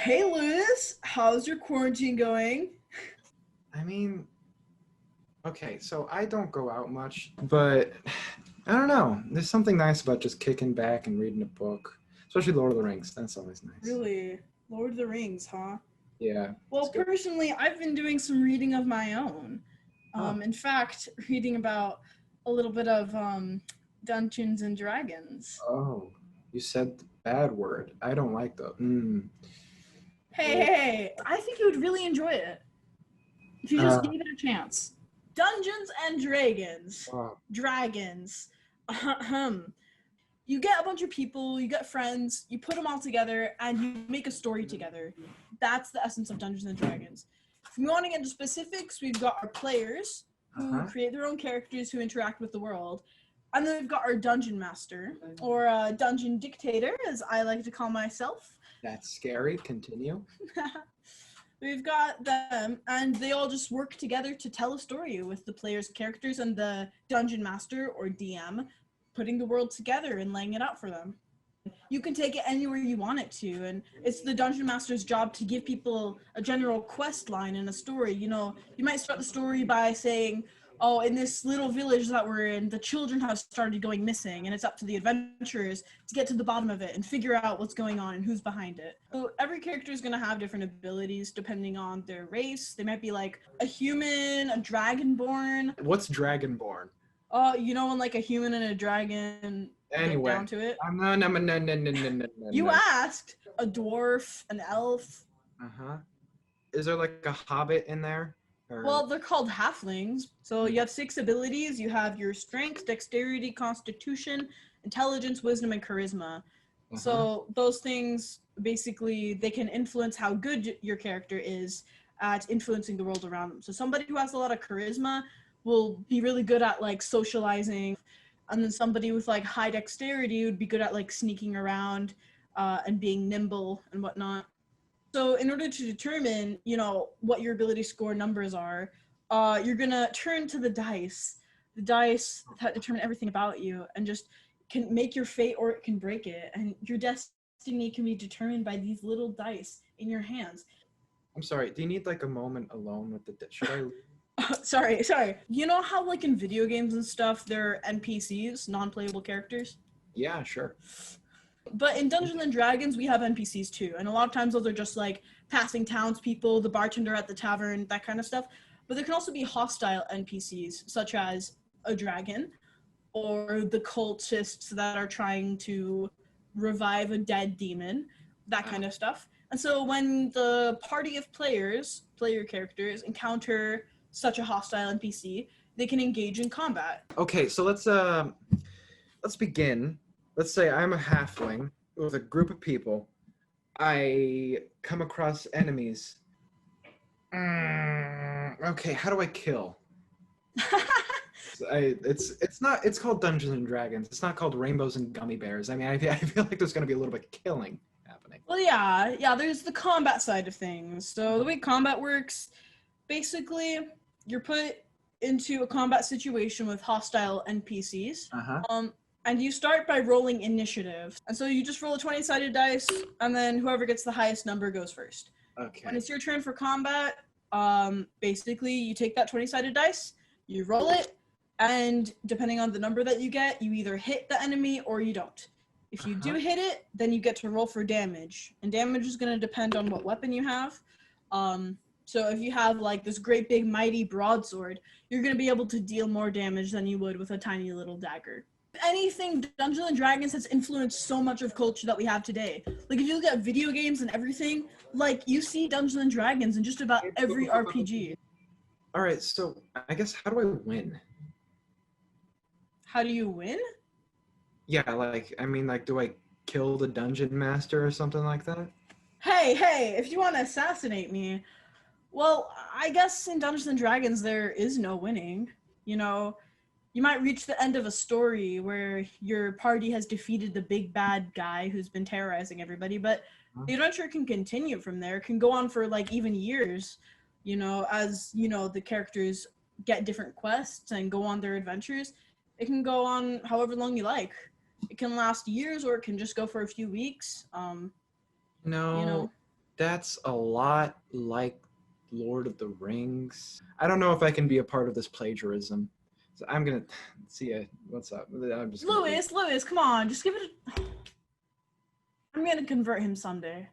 Hey Liz, how's your quarantine going? I mean, okay, so I don't go out much, but I don't know. There's something nice about just kicking back and reading a book, especially Lord of the Rings. That's always nice. Really? Lord of the Rings, huh? Yeah, Well, it's good. personally, I've been doing some reading of my own. Oh, In fact, reading about a little bit of Dungeons and Dragons. oh, you said the bad word. I don't like the. Hey, hey, Oh, hey, I think you would really enjoy it if you just uh, gave it a chance. Dungeons and Dragons. oh, Dragons. You get a bunch of people, you get friends, you put them all together, and you make a story together. That's the essence of Dungeons and Dragons. If we want to get into specifics, we've got our players who uh-huh. create their own characters who interact with the world. And then we've got our dungeon master, or dungeon dictator, as I like to call myself. That's scary. Continue. We've got them, and they all just work together to tell a story with the players' characters and the dungeon master, or DM, putting the world together and laying it out for them. You can take it anywhere you want it to, and it's the dungeon master's job to give people a general quest line and a story. You might start the story by saying, oh, in this little village that we're in, the children have started going missing, and it's up to the adventurers to get to the bottom of it and figure out what's going on and who's behind it. So every character is going to have different abilities depending on their race. They might be like a human, a dragonborn. What's dragonborn? When like a human and a dragon get Anyway, down to it. no, no, no, no, no, no, no, no, You no. asked a dwarf, an elf. Uh-huh. Is there like a hobbit in there? Or Well, they're called halflings. So you have 6 abilities. You have your strength, dexterity, constitution, intelligence, wisdom, and charisma. uh-huh. So those things basically they can influence how good your character is at influencing the world around them. So somebody who has a lot of charisma will be really good at like socializing, and then somebody with like high dexterity would be good at like sneaking around and being nimble and whatnot. So in order to determine, what your ability score numbers are, you're gonna turn to the dice that determine everything about you, and just can make your fate or it can break it. And your destiny can be determined by these little dice in your hands. I'm sorry. Do you need like a moment alone with the? Should I? Sorry. You know how like in video games and stuff, there are NPCs, non-playable characters? Yeah, sure. But in Dungeons and Dragons, we have NPCs too, and a lot of times those are just like passing townspeople, the bartender at the tavern, that kind of stuff. But there can also be hostile NPCs, such as a dragon or the cultists that are trying to revive a dead demon, that kind of stuff. And so when the party of player characters, encounter such a hostile NPC, they can engage in combat. Okay, so let's begin. Let's say I'm a halfling with a group of people. I come across enemies. Okay, how do I kill? It's called Dungeons and Dragons. It's not called Rainbows and Gummy Bears. I mean, I feel like there's gonna be a little bit of killing happening. Well, yeah, there's the combat side of things. So the way combat works, basically, you're put into a combat situation with hostile NPCs. Uh-huh. And you start by rolling initiative. And so you just roll a 20-sided dice, and then whoever gets the highest number goes first. Okay. When it's your turn for combat, basically you take that 20-sided dice, you roll it, and depending on the number that you get, you either hit the enemy or you don't. If you do hit it, then you get to roll for damage. And damage is going to depend on what weapon you have. So if you have like this great big mighty broadsword, you're going to be able to deal more damage than you would with a tiny little dagger. Anything Dungeons and Dragons has influenced so much of culture that we have today. Like if you look at video games and everything, like you see Dungeons and Dragons in just about every RPG. All right, so I guess how do I win? How do you win? Yeah, do I kill the dungeon master or something like that? Hey, if you want to assassinate me, well, I guess in Dungeons and Dragons there is no winning. You might reach the end of a story where your party has defeated the big bad guy who's been terrorizing everybody, but the adventure can continue from there. It can go on for like even years, as the characters get different quests and go on their adventures. It can go on however long you like. It can last years, or it can just go for a few weeks. No, that's a lot like Lord of the Rings. I don't know if I can be a part of this plagiarism. So I'm gonna see ya. What's up? I'm just Lewis, come on, just give it. I'm gonna convert him someday.